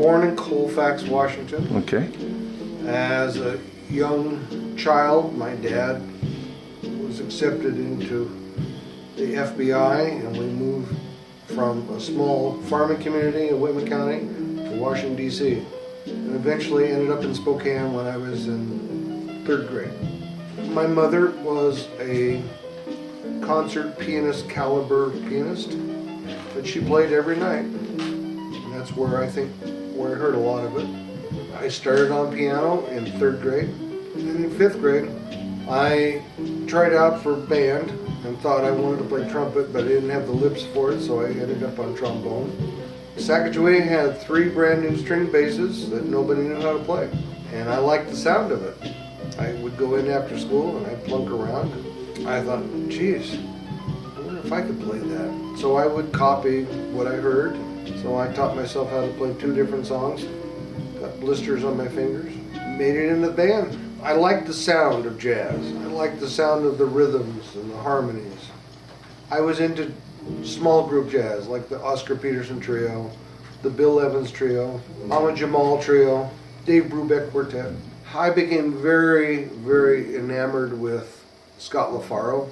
born in Colfax, Washington. Okay. As a young child, my dad was accepted into the FBI, and we moved from a small farming community in Whitman County to Washington, D.C. And eventually ended up in Spokane when I was in 3rd grade. My mother was a concert pianist, caliber pianist, that she played every night. And that's where I heard a lot of it. I started on piano in 3rd grade, and in 5th grade, I tried out for band and thought I wanted to play trumpet, but I didn't have the lips for it, so I ended up on trombone. Sacagawea had 3 brand new string basses that nobody knew how to play, and I liked the sound of it. I would go in after school and I'd plunk around. I thought, geez, I wonder if I could play that. So I would copy what I heard. So I taught myself how to play 2 different songs. Got blisters on my fingers. Made it in the band. I liked the sound of jazz. I liked the sound of the rhythms and the harmonies. I was into small group jazz, like the Oscar Peterson Trio, the Bill Evans Trio, Ahmad Jamal Trio, Dave Brubeck Quartet. I became very, very enamored with Scott LaFaro,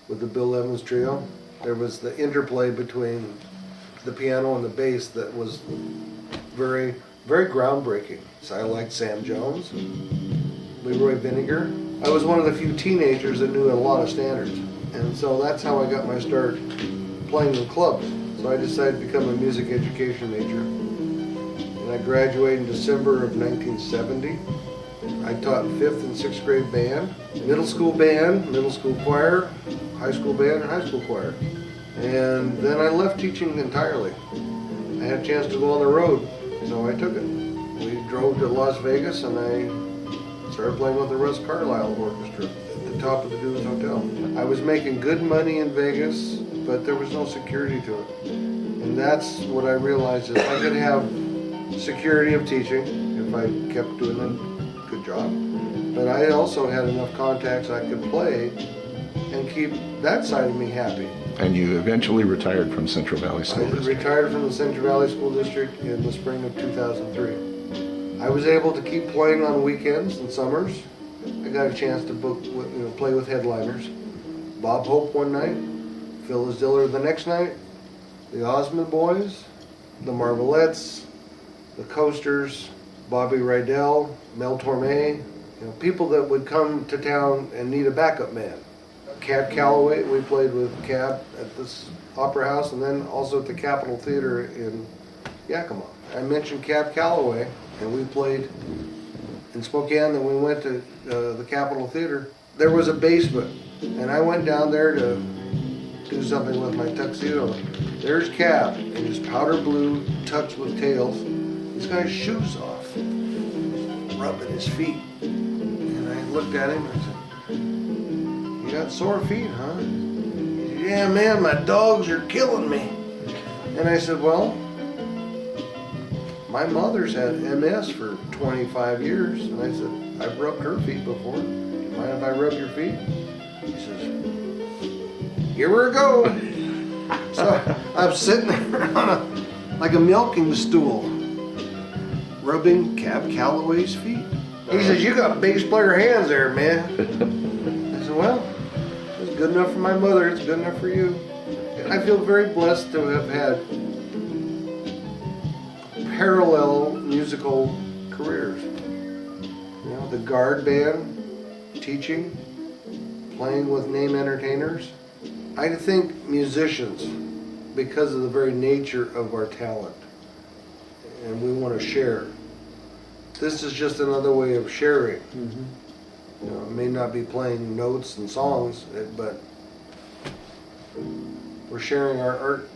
with the Bill Evans Trio. There was the interplay between the piano and the bass that was very, very groundbreaking. So I liked Sam Jones, Leroy Vinegar. I was one of the few teenagers that knew a lot of standards. And so that's how I got my start playing in clubs. So I decided to become a music education major. And I graduated in December of 1970. I taught 5th and 6th grade band, middle school choir, high school band, and high school choir. And then I left teaching entirely. I had a chance to go on the road, so I took it. We drove to Las Vegas and I started playing with the Russ Carlisle Orchestra at the top of the Dunes Hotel. I was making good money in Vegas, but there was no security to it. And that's what I realized is I could have security of teaching if I kept doing a good job. But I also had enough contacts I could play and keep that side of me happy. And you eventually retired from Central Valley School District. I retired from the Central Valley School District in the spring of 2003. I was able to keep playing on weekends and summers. I got a chance to play with headliners. Bob Hope one night, Phyllis Diller the next night, the Osmond Boys, the Marvelettes, the Coasters, Bobby Rydell, Mel Torme, people that would come to town and need a backup man. Cab Calloway, we played with Cab at this Opera House and then also at the Capitol Theater in Yakima. I mentioned Cab Calloway, and we played in Spokane, then we went to the Capitol Theater. There was a basement, and I went down there to do something with my tuxedo. There's Cab in his powder blue tux with tails. He's got his shoes off, rubbing his feet. And I looked at him and I said, "You got sore feet, huh?" He said, "Yeah, man, my dogs are killing me." And I said, "Well, my mother's had MS for 25 years. And I said, "I've rubbed her feet before. Do you mind if I rub your feet?" He says, "Give her a go." So I'm sitting there on like a milking stool, rubbing Cab Calloway's feet. He says, "You got bass player hands there, man." I said, "Well, it's good enough for my mother. It's good enough for you." I feel very blessed to have had parallel musical careers. The Guard Band, teaching, playing with name entertainers. I think musicians, because of the very nature of our talent, and we want to share. This is just another way of sharing. It may not be playing notes and songs, but we're sharing our art